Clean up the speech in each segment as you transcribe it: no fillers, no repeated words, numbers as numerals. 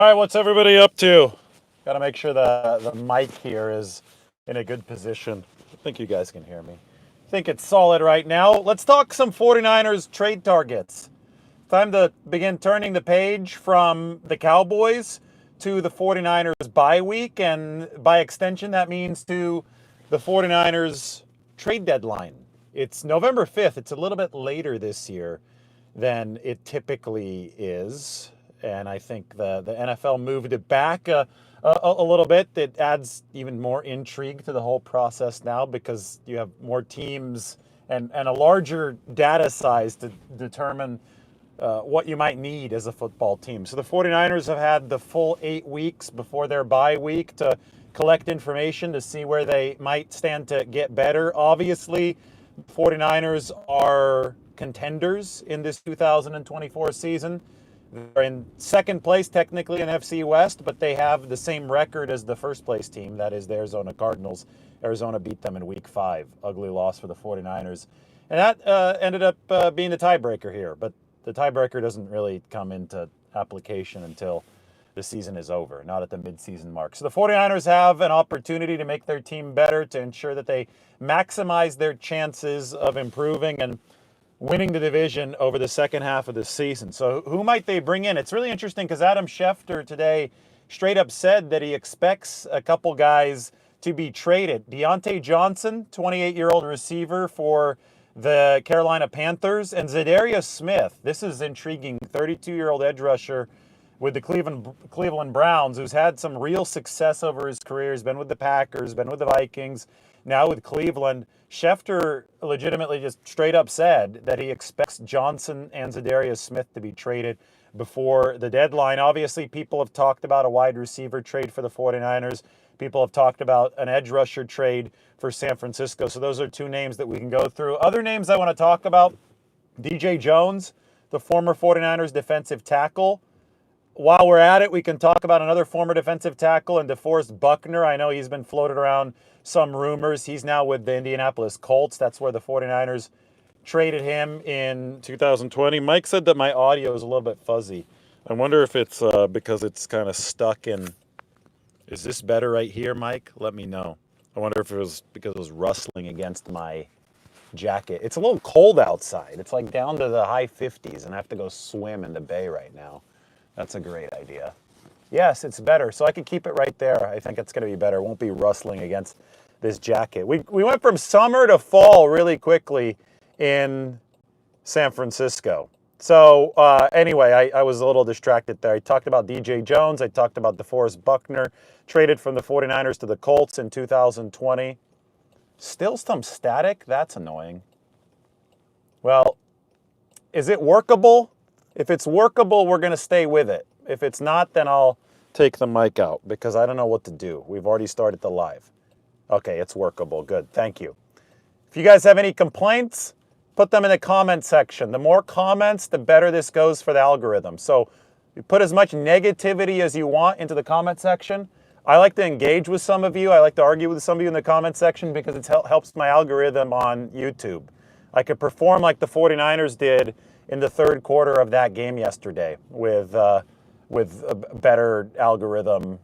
All right, what's everybody up to? Got to make sure the mic here is in a good position. I think you guys can hear me. I think it's solid right now. Let's talk some 49ers trade targets. Time to begin turning the page from the Cowboys to the 49ers bye week, and by extension, that means to the 49ers trade deadline. It's November 5th. It's a little bit later this year than it typically is. And I think the NFL moved it back a little bit. It adds even more intrigue to the whole process now because you have more teams and a larger data size to determine what you might need as a football team. So the 49ers have had the full 8 weeks before their bye week to collect information to see where they might stand to get better. Obviously, 49ers are contenders in this 2024 season. They're in second place technically in NFC West, but they have the same record as the first place team, that is the Arizona Cardinals. Arizona beat them in week 5. Ugly loss for the 49ers. And that ended up being the tiebreaker here, but the tiebreaker doesn't really come into application until the season is over, not at the midseason mark. So the 49ers have an opportunity to make their team better, to ensure that they maximize their chances of improving and winning the division over the second half of the season. So who might they bring in? It's really interesting because Adam Schefter today straight up said that he expects a couple guys to be traded. Deontay Johnson, 28-year-old receiver for the Carolina Panthers, and Zadarius Smith. This is intriguing, 32-year-old edge rusher with the Cleveland Browns, who's had some real success over his career. He's been with the Packers, been with the Vikings, now with Cleveland. Schefter legitimately just straight up said that he expects Johnson and Zadarius Smith to be traded before the deadline. Obviously, people have talked about a wide receiver trade for the 49ers. People have talked about an edge rusher trade for San Francisco. So those are two names that we can go through. Other names I want to talk about, DJ Jones, the former 49ers defensive tackle. While we're at it, we can talk about another former defensive tackle and DeForest Buckner. I know he's been floated around some rumors. He's now with the Indianapolis Colts. That's where the 49ers traded him in 2020. Mike said that my audio is a little bit fuzzy. I wonder if it's because it's kind of stuck in... Is this better right here, Mike? Let me know. I wonder if it was because it was rustling against my jacket. It's a little cold outside. It's like down to the high 50s, and I have to go swim in the bay right now. That's a great idea. Yes, it's better. So I can keep it right there. I think it's going to be better. It won't be rustling against this jacket. We went from summer to fall really quickly in San Francisco. So anyway, I was a little distracted there. I talked about DJ Jones. I talked about DeForest Buckner, traded from the 49ers to the Colts in 2020. Still some static? That's annoying. Well, is it workable? If it's workable, we're going to stay with it. If it's not, then I'll take the mic out because I don't know what to do. We've already started the live. Okay, it's workable. Good. Thank you. If you guys have any complaints, put them in the comment section. The more comments, the better this goes for the algorithm. So you put as much negativity as you want into the comment section. I like to engage with some of you. I like to argue with some of you in the comment section because it helps my algorithm on YouTube. I could perform like the 49ers did in the third quarter of that game yesterday with a better algorithm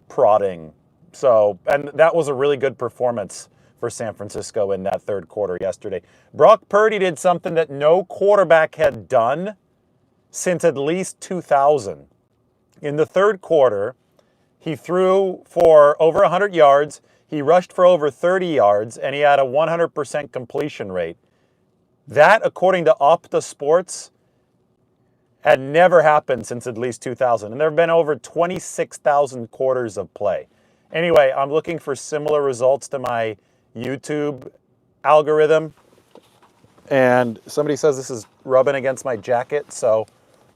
prodding. So, and that was a really good performance for San Francisco in that third quarter yesterday. Brock Purdy did something that no quarterback had done since at least 2000. In the third quarter, he threw for over 100 yards, he rushed for over 30 yards, and he had a 100% completion rate. That, according to Opta Sports, had never happened since at least 2000. And there have been over 26,000 quarters of play. Anyway, I'm looking for similar results to my YouTube algorithm. And somebody says this is rubbing against my jacket. So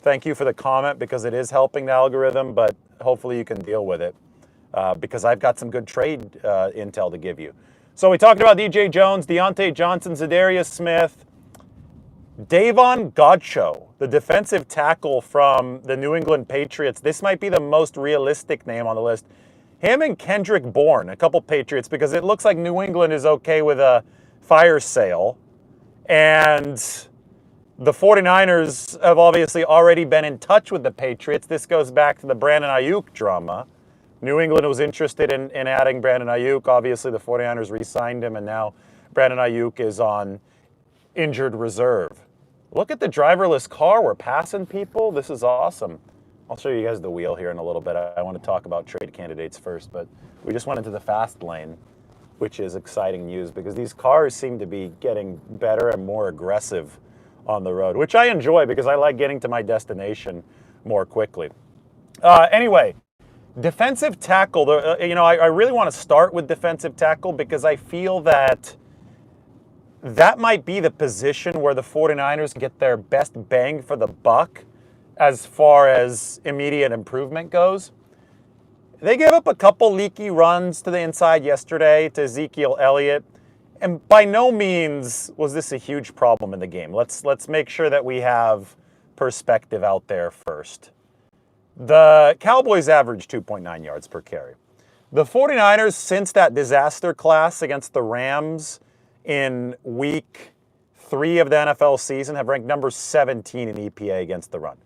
thank you for the comment because it is helping the algorithm. But hopefully you can deal with it because I've got some good trade intel to give you. So we talked about DJ Jones, Deontay Johnson, Zadarius Smith, Davon Godchaux, the defensive tackle from the New England Patriots. This might be the most realistic name on the list. Him and Kendrick Bourne, a couple Patriots, because it looks like New England is okay with a fire sale. And The 49ers have obviously already been in touch with the Patriots. This goes back to the Brandon Ayuk drama. New England was interested in adding Brandon Ayuk. Obviously, the 49ers re-signed him, and now Brandon Ayuk is on injured reserve. Look at the driverless car. We're passing people. This is awesome. I'll show you guys the wheel here in a little bit. I want to talk about trade candidates first, but we just went into the fast lane, which is exciting news because these cars seem to be getting better and more aggressive on the road, which I enjoy because I like getting to my destination more quickly. Anyway, defensive tackle. I really want to start with defensive tackle because I feel that might be the position where the 49ers get their best bang for the buck as far as immediate improvement goes. They gave up a couple leaky runs to the inside yesterday to Ezekiel Elliott. And by no means was this a huge problem in the game. Let's make sure that we have perspective out there first. The Cowboys averaged 2.9 yards per carry. The 49ers, since that disaster class against the Rams in week 3 of the NFL season, have ranked number 17 in EPA against the run.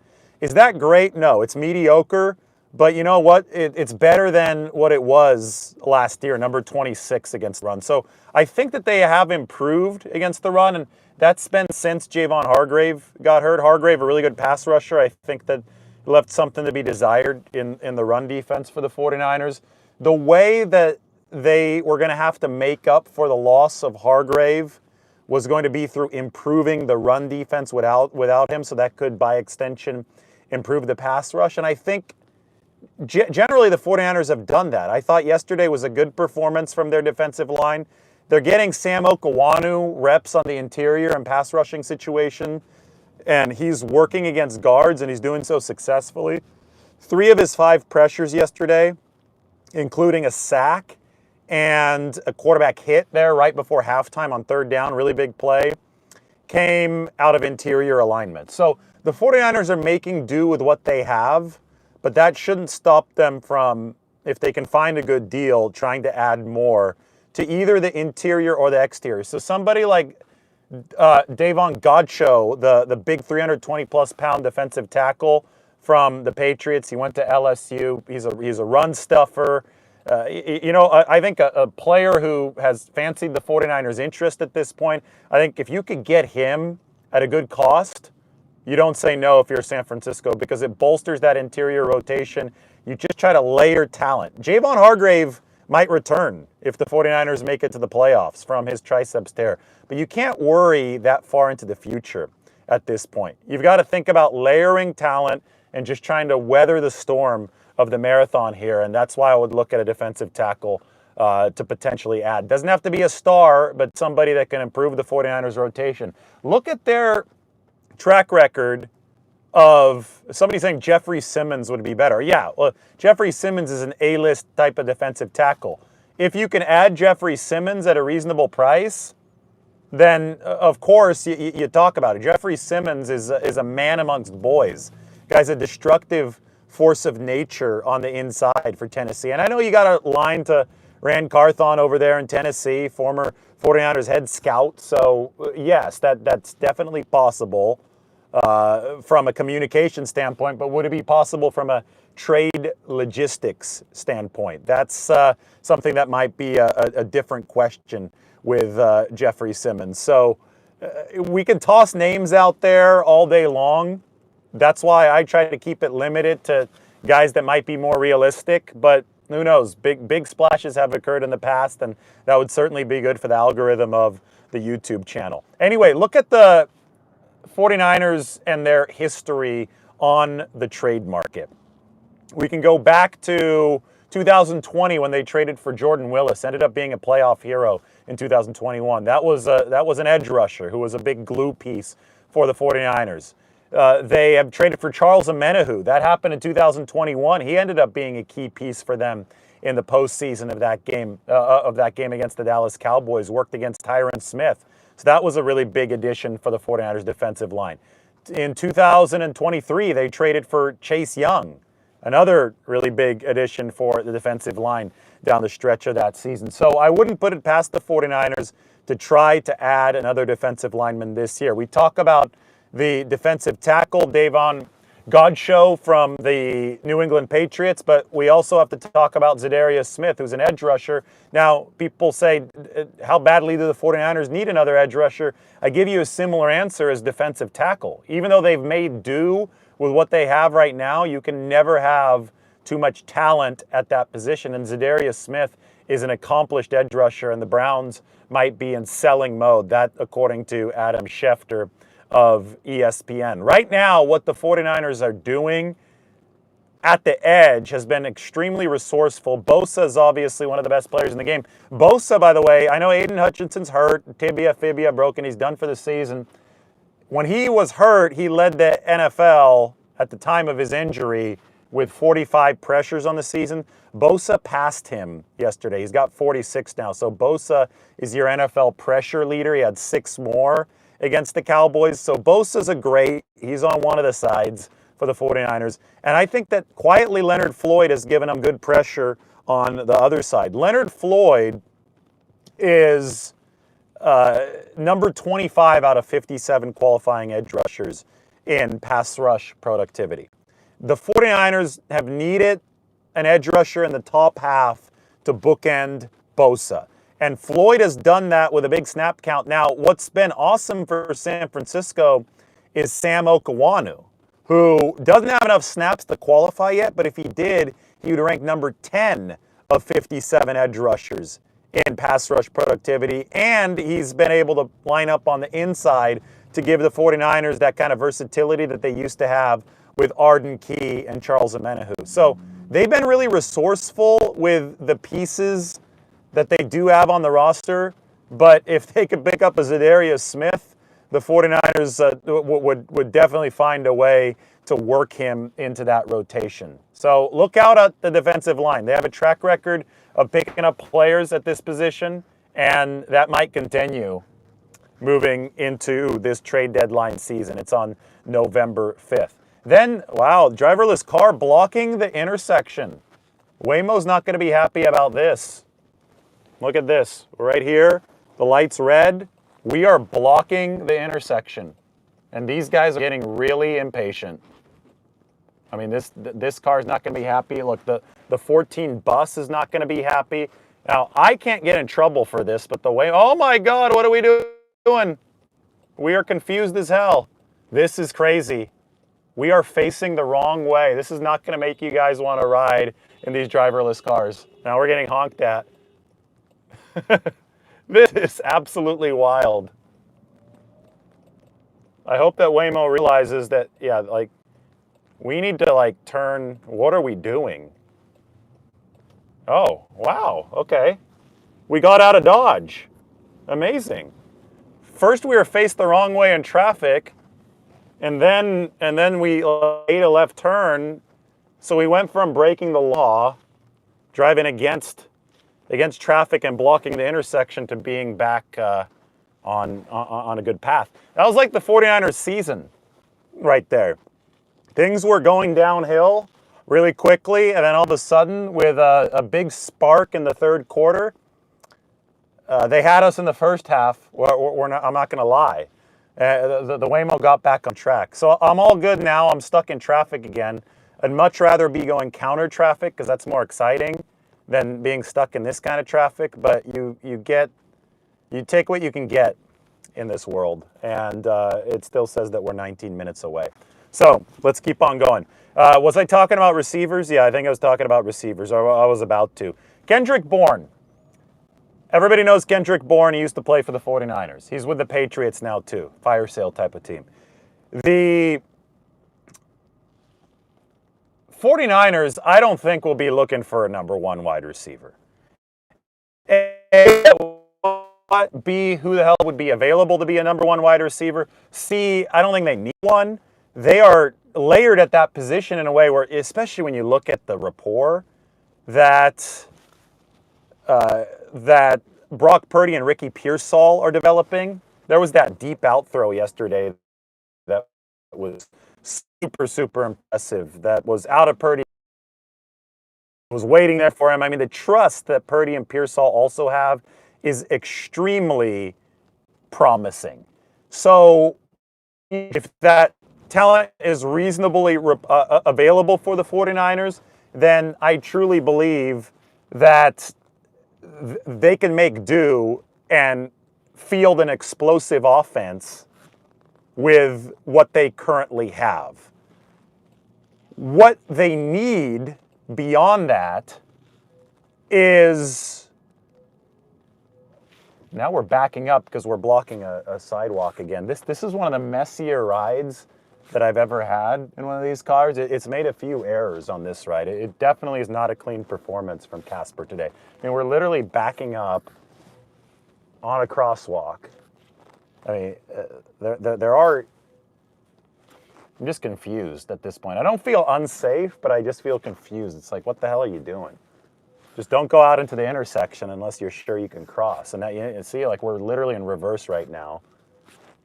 Is that great? No, it's mediocre. But you know what? It's better than what it was last year, number 26 against the run. So I think that they have improved against the run, and that's been since Javon Hargrave got hurt. Hargrave, a really good pass rusher. I think that left something to be desired in the run defense for the 49ers. The way that they were going to have to make up for the loss of Hargrave was going to be through improving the run defense without him, so that could, by extension, improve the pass rush. And I think generally, the 49ers have done that. I thought yesterday was a good performance from their defensive line. They're getting Sam Okawanu reps on the interior and pass rushing situation, and he's working against guards, and he's doing so successfully. 3 of his 5 pressures yesterday, including a sack and a quarterback hit there right before halftime on 3rd down, really big play, came out of interior alignment. So the 49ers are making do with what they have, but that shouldn't stop them from, if they can find a good deal, trying to add more to either the interior or the exterior. So somebody like Davon Godchaux, the big 320-plus pound defensive tackle from the Patriots, he went to LSU. He's a run stuffer. I think a player who has fancied the 49ers' interest at this point, I think if you could get him at a good cost, you don't say no if you're San Francisco because it bolsters that interior rotation. You just try to layer talent. Javon Hargrave might return if the 49ers make it to the playoffs from his triceps tear. But you can't worry that far into the future at this point. You've got to think about layering talent and just trying to weather the storm of the marathon here. And that's why I would look at a defensive tackle to potentially add. Doesn't have to be a star, but somebody that can improve the 49ers rotation. Look at their track record of somebody saying Jeffrey Simmons would be better. Yeah, well, Jeffrey Simmons is an A-list type of defensive tackle. If you can add Jeffrey Simmons at a reasonable price, then of course you talk about it. Jeffrey Simmons is a man amongst boys. Guy's a destructive force of nature on the inside for Tennessee. And I know you got a line to Rand Carthon over there in Tennessee, former 49ers head scout. So yes, that's definitely possible from a communication standpoint, but would it be possible from a trade logistics standpoint? That's something that might be a different question with Jeffrey Simmons. So we can toss names out there all day long. That's why I try to keep it limited to guys that might be more realistic, but who knows? Big splashes have occurred in the past, and that would certainly be good for the algorithm of the YouTube channel. Anyway, look at the 49ers and their history on the trade market. We can go back to 2020 when they traded for Jordan Willis, ended up being a playoff hero in 2021. That was an edge rusher who was a big glue piece for the 49ers. They have traded for Charles Omenihu. That happened in 2021. He ended up being a key piece for them in the postseason of that game against the Dallas Cowboys, worked against Tyron Smith. So that was a really big addition for the 49ers defensive line. In 2023, they traded for Chase Young, another really big addition for the defensive line down the stretch of that season. So I wouldn't put it past the 49ers to try to add another defensive lineman this year. We talk about the defensive tackle, Davon Godchaux from the New England Patriots, but we also have to talk about Zadarius Smith, who's an edge rusher. Now, people say, how badly do the 49ers need another edge rusher? I give you a similar answer as defensive tackle. Even though they've made do with what they have right now, you can never have too much talent at that position. And Zadarius Smith is an accomplished edge rusher, and the Browns might be in selling mode. That, according to Adam Schefter of ESPN. Right now, what the 49ers are doing at the edge has been extremely resourceful. Bosa is obviously one of the best players in the game. Bosa, by the way, I know Aiden Hutchinson's hurt, fibia broken, he's done for the season. When he was hurt, he led the NFL at the time of his injury with 45 pressures on the season. Bosa passed him yesterday. He's got 46 now. So Bosa is your NFL pressure leader. He had 6 more against the Cowboys. So Bosa's a great. He's on one of the sides for the 49ers. And I think that quietly Leonard Floyd has given them good pressure on the other side. Leonard Floyd is number 25 out of 57 qualifying edge rushers in pass rush productivity. The 49ers have needed an edge rusher in the top half to bookend Bosa. And Floyd has done that with a big snap count. Now, what's been awesome for San Francisco is Sam Okawanu, who doesn't have enough snaps to qualify yet, but if he did, he would rank number 10 of 57 edge rushers in pass rush productivity. And he's been able to line up on the inside to give the 49ers that kind of versatility that they used to have with Arden Key and Charles Omenihu. So they've been really resourceful with the pieces that they do have on the roster, but if they could pick up a Zadarius Smith, the 49ers would definitely find a way to work him into that rotation. So look out at the defensive line. They have a track record of picking up players at this position, and that might continue moving into this trade deadline season. It's on November 5th. Then, wow, driverless car blocking the intersection. Waymo's not going to be happy about this. Look at this. Right here, the light's red. We are blocking the intersection. And these guys are getting really impatient. I mean, this car is not going to be happy. Look, the 14 bus is not going to be happy. Now, I can't get in trouble for this, but the way, oh my God, what are we doing? We are confused as hell. This is crazy. We are facing the wrong way. This is not going to make you guys want to ride in these driverless cars. Now we're getting honked at. This is absolutely wild. I hope that Waymo realizes that, yeah, like, we need to, like, turn, what are we doing? Oh, wow, okay. We got out of Dodge. Amazing. First we were faced the wrong way in traffic, and then we made a left turn. So we went from breaking the law, driving against traffic and blocking the intersection, to being back on a good path. That was like the 49ers season right there. Things were going downhill really quickly, and then all of a sudden, with a big spark in the third quarter, they had us in the first half. I'm not going to lie. The Waymo got back on track. So I'm all good now. I'm stuck in traffic again. I'd much rather be going counter traffic because that's more exciting than being stuck in this kind of traffic. But you take what you can get in this world, and it still says that we're 19 minutes away. So let's keep on going. Was I talking about receivers? Yeah, I think I was talking about receivers, or I was about to. Kendrick Bourne. Everybody knows Kendrick Bourne. He used to play for the 49ers. He's with the Patriots now too. Fire sale type of team. The 49ers, I don't think, will be looking for a number 1 wide receiver. A, B, who the hell would be available to be a number 1 wide receiver? C, I don't think they need one. They are layered at that position in a way where, especially when you look at the rapport that Brock Purdy and Ricky Pearsall are developing. There was that deep out throw yesterday that was super, super impressive. That was out of Purdy. Was waiting there for him. I mean, the trust that Purdy and Pearsall also have is extremely promising. So if that talent is reasonably available for the 49ers, then I truly believe that they can make do and field an explosive offense with what they currently have. What they need beyond that is, now we're backing up because we're blocking a sidewalk again. This is one of the messier rides that I've ever had in one of these cars. It's made a few errors on this ride. It definitely is not a clean performance from Casper today. I mean, we're literally backing up on a crosswalk. I mean, there are, I'm just confused at this point. I don't feel unsafe, but I just feel confused. It's like, what the hell are you doing? Just don't go out into the intersection unless you're sure you can cross. And now you see, like, we're literally in reverse right now.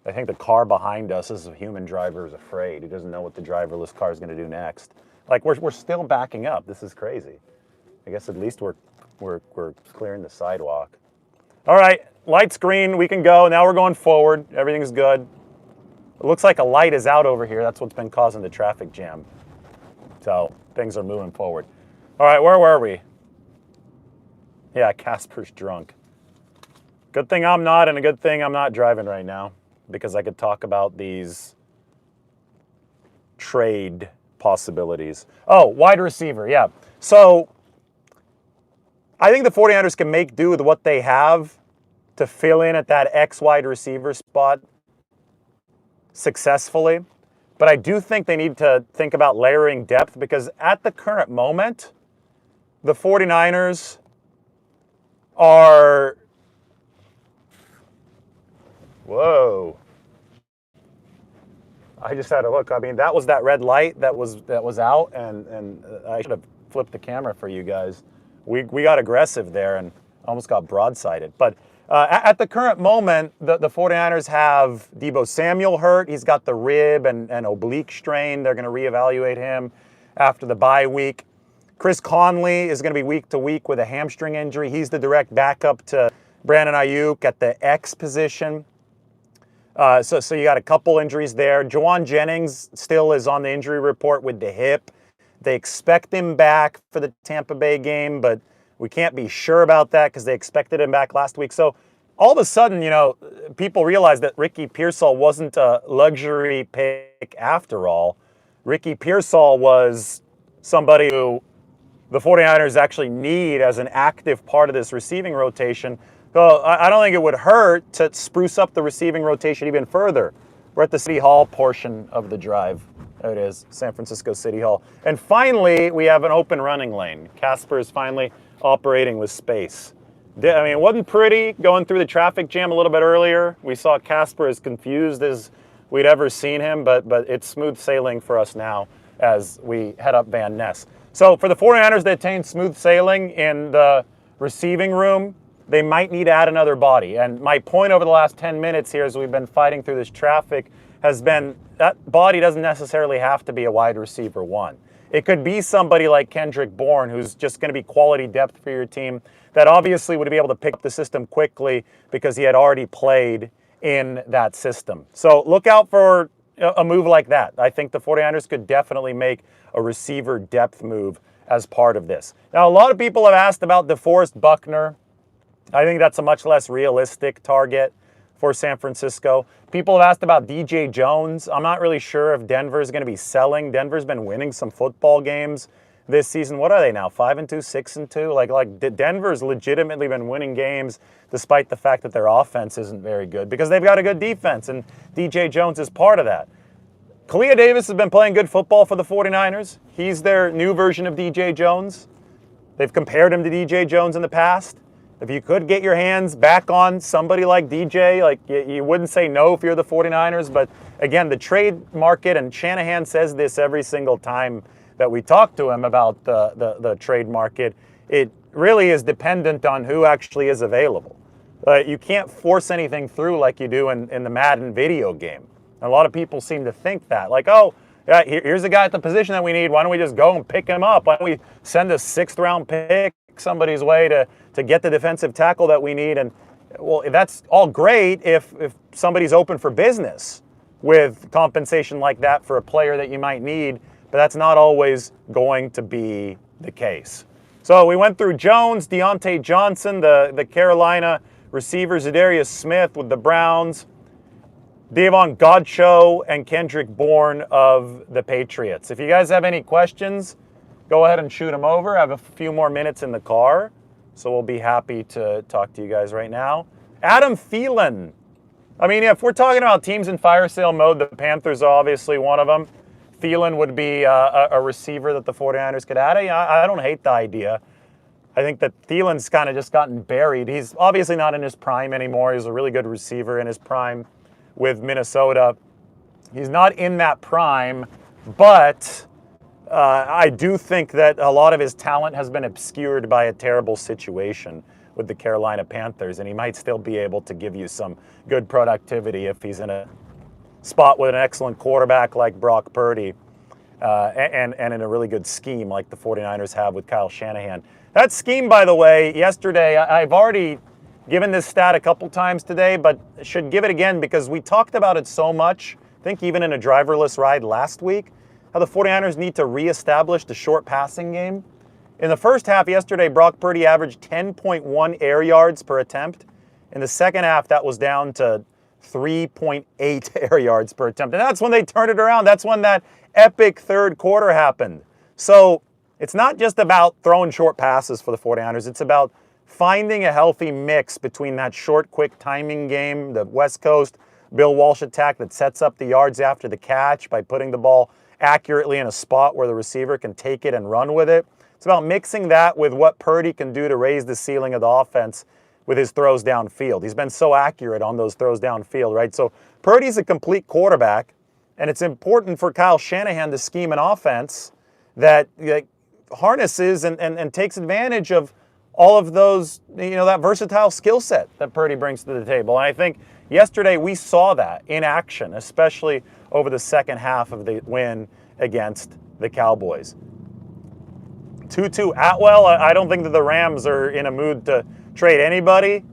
I think the car behind us is a human driver is afraid. He doesn't know what the driverless car is going to do next. Like, we're still backing up. This is crazy. I guess at least we're clearing the sidewalk. All right, light's green. We can go. Now we're going forward. Everything's good. It looks like a light is out over here. That's what's been causing the traffic jam. So things are moving forward. All right, where were we? Yeah, Casper's drunk. Good thing I'm not, and a good thing I'm not driving right now, because I could talk about these trade possibilities. Oh, wide receiver, yeah. So I think the 49ers can make do with what they have to fill in at that X wide receiver spot successfully. But I do think they need to think about layering depth, because at the current moment, the 49ers are... Whoa. I just had to look. I mean, that was that red light that was out, and I should have flipped the camera for you guys. We got aggressive there and almost got broadsided. But at the current moment, the 49ers have Deebo Samuel hurt. He's got the rib and oblique strain. They're going to reevaluate him after the bye week. Chris Conley is going to be week to week with a hamstring injury. He's the direct backup to Brandon Ayuk at the X position. So you got a couple injuries there. Juwan Jennings still is on the injury report with the hip. They expect him back for the Tampa Bay game, but we can't be sure about that because they expected him back last week. So all of a sudden, you know, people realize that Ricky Pearsall wasn't a luxury pick after all. Ricky Pearsall was somebody who the 49ers actually need as an active part of this receiving rotation. So I don't think it would hurt to spruce up the receiving rotation even further. We're at the City Hall portion of the drive. There it is, San Francisco City Hall. And finally, we have an open running lane. Casper is finally operating with space. I mean, it wasn't pretty going through the traffic jam a little bit earlier. We saw Casper as confused as we'd ever seen him, but it's smooth sailing for us now as we head up Van Ness. So for the 49ers, they attained smooth sailing in the receiving room. They might need to add another body. And my point over the last 10 minutes here as we've been fighting through this traffic has been that body doesn't necessarily have to be a wide receiver one. It could be somebody like Kendrick Bourne, who's just going to be quality depth for your team, that obviously would be able to pick up the system quickly because he had already played in that system. So look out for a move like that. I think the 49ers could definitely make a receiver depth move as part of this. Now, a lot of people have asked about DeForest Buckner. I think that's a much less realistic target for San Francisco. People have asked about DJ Jones. I'm not really sure if Denver is going to be selling. Denver's been winning some football games this season. What are they now? 5-2, 6-2? Like Denver's legitimately been winning games despite the fact that their offense isn't very good because they've got a good defense, and DJ Jones is part of that. Kalia Davis has been playing good football for the 49ers. He's their new version of DJ Jones. They've compared him to DJ Jones in the past. If you could get your hands back on somebody like DJ, like you wouldn't say no if you're the 49ers. But again, the trade market, and Shanahan says this every single time that we talk to him about the trade market, it really is dependent on who actually is available. You can't force anything through like you do in the Madden video game. And a lot of people seem to think that, like, oh, yeah, here's a guy at the position that we need. Why don't we just go and pick him up? Why don't we send a 6th-round pick somebody's way to get the defensive tackle that we need? And well, that's all great if somebody's open for business. with compensation like that for a player that you might need, but that's not always going to be the case. So we went through Jones, Deontay Johnson, the Carolina receiver, Zadarius Smith with the Browns, Davon Godchaux, and Kendrick Bourne of the Patriots. If you guys have any questions, go ahead and shoot them over. I have a few more minutes in the car, so we'll be happy to talk to you guys right now. Adam Thielen. I mean, if we're talking about teams in fire sale mode, the Panthers are obviously one of them. Thielen would be a receiver that the 49ers could add. I don't hate the idea. I think that Thielen's kind of just gotten buried. He's obviously not in his prime anymore. He's a really good receiver in his prime with Minnesota. He's not in that prime, but I do think that a lot of his talent has been obscured by a terrible situation with the Carolina Panthers, and he might still be able to give you some good productivity if he's in a spot with an excellent quarterback like Brock Purdy and in a really good scheme like the 49ers have with Kyle Shanahan. That scheme, by the way, yesterday, I've already given this stat a couple times today, but should give it again because we talked about it so much, I think even in a driverless ride last week, how the 49ers need to reestablish the short passing game. In the first half yesterday, Brock Purdy averaged 10.1 air yards per attempt. In the second half, that was down to 3.8 air yards per attempt. And that's when they turned it around. That's when that epic third quarter happened. So it's not just about throwing short passes for the 49ers. It's about finding a healthy mix between that short, quick timing game, the West Coast Bill Walsh attack that sets up the yards after the catch by putting the ball accurately in a spot where the receiver can take it and run with it. It's about mixing that with what Purdy can do to raise the ceiling of the offense with his throws downfield. He's been so accurate on those throws downfield, right? So Purdy's a complete quarterback, and it's important for Kyle Shanahan to scheme an offense that harnesses and takes advantage of all of those, that versatile skill set that Purdy brings to the table. And I think yesterday we saw that in action, especially over the second half of the win against the Cowboys. Tutu Atwell, I don't think that the Rams are in a mood to trade anybody,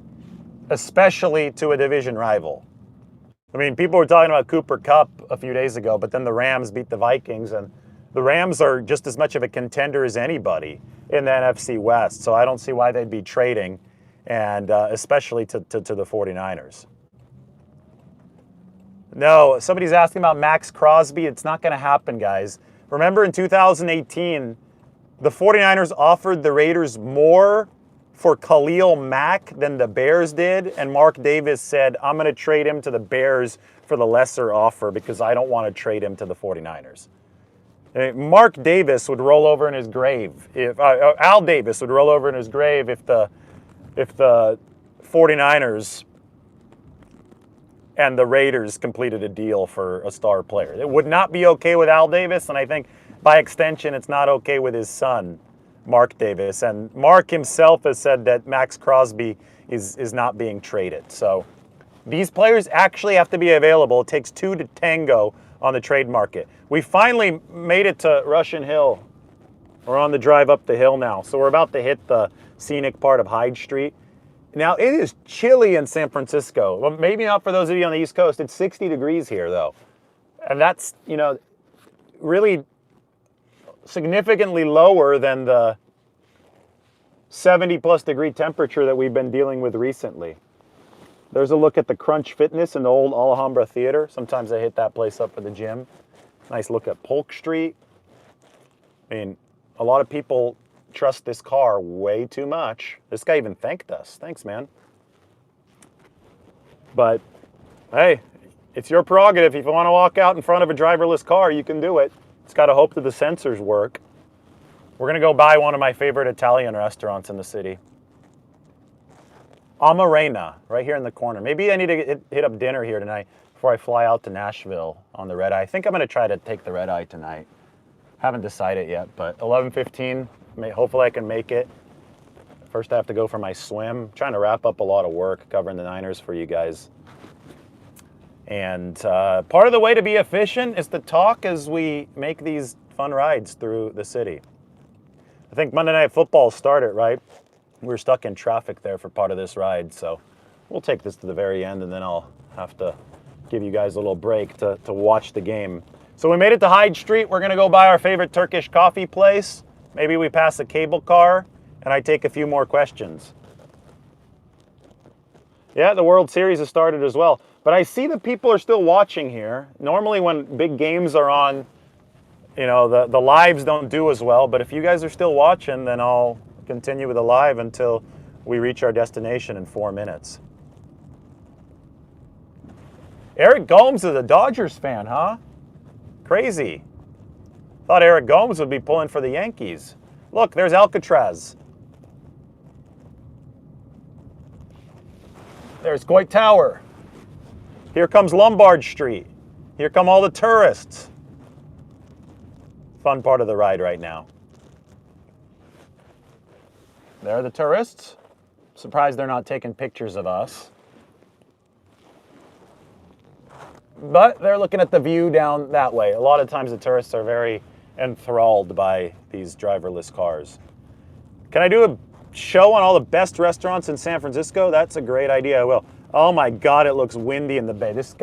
especially to a division rival. I mean, people were talking about Cooper Kupp a few days ago, but then the Rams beat the Vikings, and the Rams are just as much of a contender as anybody in the NFC West, so I don't see why they'd be trading, and especially to the 49ers. No, somebody's asking about Max Crosby. It's not going to happen, guys. Remember in 2018, the 49ers offered the Raiders more for Khalil Mack than the Bears did, and Mark Davis said, I'm going to trade him to the Bears for the lesser offer because I don't want to trade him to the 49ers. Mark Davis would roll over in his grave. Al Davis would roll over in his grave if the 49ers and the Raiders completed a deal for a star player. It would not be okay with Al Davis, and I think by extension it's not okay with his son, Mark Davis. And Mark himself has said that Max Crosby is not being traded. So these players actually have to be available. It takes two to tango on the trade market. We finally made it to Russian Hill. We're on the drive up the hill now. So we're about to hit the scenic part of Hyde Street. Now, it is chilly in San Francisco. Well, maybe not for those of you on the East Coast. It's 60 degrees here, though. And that's, really significantly lower than the 70-plus degree temperature that we've been dealing with recently. There's a look at the Crunch Fitness in the old Alhambra Theater. Sometimes I hit that place up for the gym. Nice look at Polk Street. I mean, a lot of people trust this car way too much. This guy even thanked us. Thanks, man. But, hey, it's your prerogative. If you want to walk out in front of a driverless car, you can do it. It's got to hope that the sensors work. We're going to go by one of my favorite Italian restaurants in the city. Amarena, right here in the corner. Maybe I need to hit up dinner here tonight before I fly out to Nashville on the red eye. I think I'm going to try to take the red eye tonight. Haven't decided yet, but 11:15, hopefully I can make it. First I have to go for my swim. I'm trying to wrap up a lot of work covering the Niners for you guys. And part of the way to be efficient is to talk as we make these fun rides through the city. I think Monday Night Football started, right? We were stuck in traffic there for part of this ride, so we'll take this to the very end, and then I'll have to give you guys a little break to watch the game. So we made it to Hyde Street. We're going to go by our favorite Turkish coffee place. Maybe we pass a cable car, and I take a few more questions. Yeah, the World Series has started as well. But I see that people are still watching here. Normally when big games are on, you know, the lives don't do as well. But if you guys are still watching, then I'll continue with the live until we reach our destination in 4 minutes. Eric Gomes is a Dodgers fan, huh? Crazy. Thought Eric Gomes would be pulling for the Yankees. Look, there's Alcatraz. There's Coit Tower. Here comes Lombard Street. Here come all the tourists. Fun part of the ride right now. There are the tourists. Surprised they're not taking pictures of us. But they're looking at the view down that way. A lot of times the tourists are very enthralled by these driverless cars. Can I do a show on all the best restaurants in San Francisco? That's a great idea. I will. Oh my God, it looks windy in the bay. This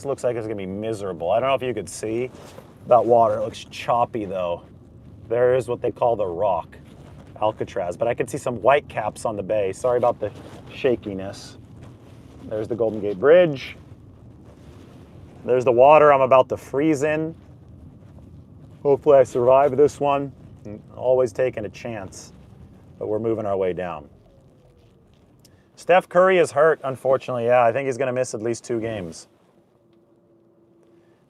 looks like it's gonna be miserable. I don't know if you could see that water. It looks choppy though. There is what they call the rock, Alcatraz, but I can see some white caps on the bay. Sorry about the shakiness. There's the Golden Gate Bridge. There's the water I'm about to freeze in. Hopefully I survive this one. I'm always taking a chance, but we're moving our way down. Steph Curry is hurt, unfortunately. Yeah, I think he's going to miss at least 2 games.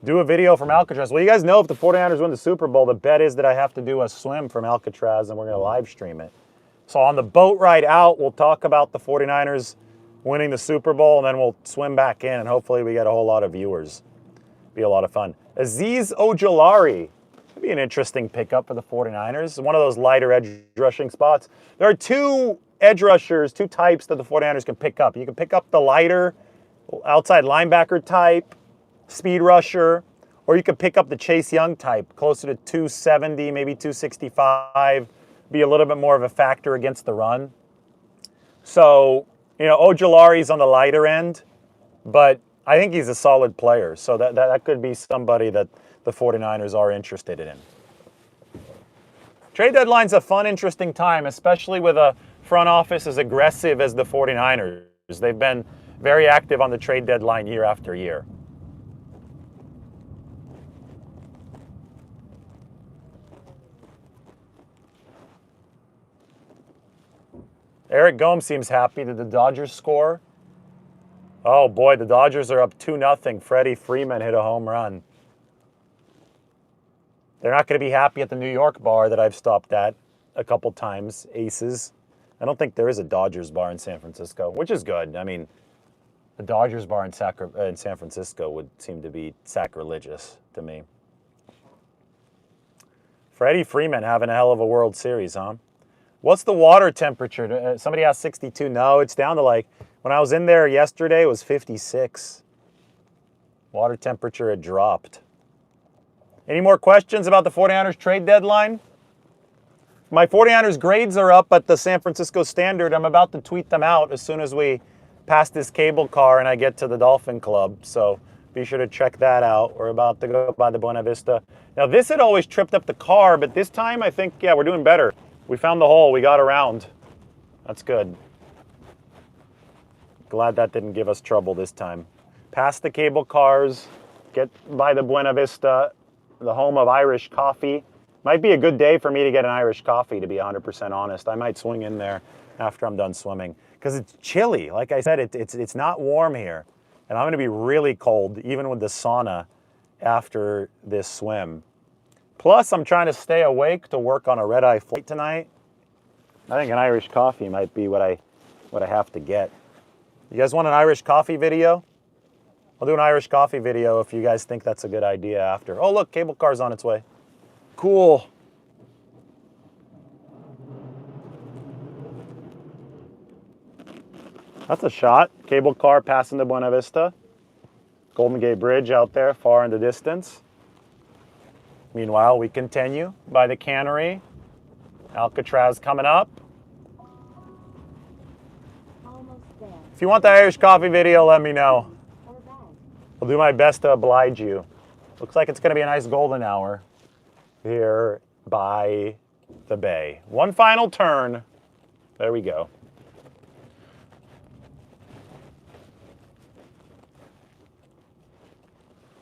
Do a video from Alcatraz. Well, you guys know if the 49ers win the Super Bowl, the bet is that I have to do a swim from Alcatraz, and we're going to live stream it. So on the boat ride out, we'll talk about the 49ers winning the Super Bowl, and then we'll swim back in, and hopefully we get a whole lot of viewers. Be a lot of fun. Azeez Ojulari. That'd be an interesting pickup for the 49ers. One of those lighter edge rushing spots. There are 2 edge rushers, 2 types that the 49ers can pick up. You can pick up the lighter outside linebacker type, speed rusher, or you can pick up the Chase Young type, closer to 270, maybe 265, be a little bit more of a factor against the run. So, you know, Ojulari's on the lighter end, but I think he's a solid player. So that could be somebody that the 49ers are interested in. Trade deadline's a fun, interesting time, especially with a front office as aggressive as the 49ers. They've been very active on the trade deadline year after year. Eric Gomes seems happy. Did the Dodgers score? Oh boy, the Dodgers are up 2-0. Freddie Freeman hit a home run. They're not going to be happy at the New York bar that I've stopped at a couple times, Aces. I don't think there is a Dodgers bar in San Francisco, which is good. I mean, the Dodgers bar in San Francisco would seem to be sacrilegious to me. Freddie Freeman having a hell of a World Series, huh? What's the water temperature? Somebody asked 62. No, it's down to like, when I was in there yesterday, it was 56. Water temperature had dropped. Any more questions about the 49ers trade deadline? My 49ers grades are up at the San Francisco Standard. I'm about to tweet them out as soon as we pass this cable car and I get to the Dolphin Club. So be sure to check that out. We're about to go by the Buena Vista. Now, this had always tripped up the car, but this time I think, yeah, we're doing better. We found the hole. We got around. That's good. Glad that didn't give us trouble this time. Past the cable cars, get by the Buena Vista, the home of Irish coffee. Might be a good day for me to get an Irish coffee, to be 100% honest. I might swing in there after I'm done swimming because it's chilly. Like I said, it's not warm here. And I'm going to be really cold, even with the sauna after this swim. Plus, I'm trying to stay awake to work on a red-eye flight tonight. I think an Irish coffee might be what I have to get. You guys want an Irish coffee video? I'll do an Irish coffee video if you guys think that's a good idea after. Oh, look, cable car's on its way. Cool. That's a shot. Cable car passing the Buena Vista. Golden Gate Bridge out there, far in the distance. Meanwhile, we continue by the cannery. Alcatraz coming up. If you want the Irish coffee video, let me know. I'll do my best to oblige you. Looks like it's going to be a nice golden hour here by the bay. One final turn. There we go.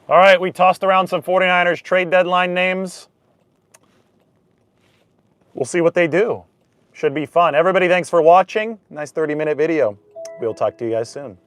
All right, we tossed around some 49ers trade deadline names. We'll see what they do. Should be fun. Everybody, thanks for watching. Nice 30-minute video. We'll talk to you guys soon.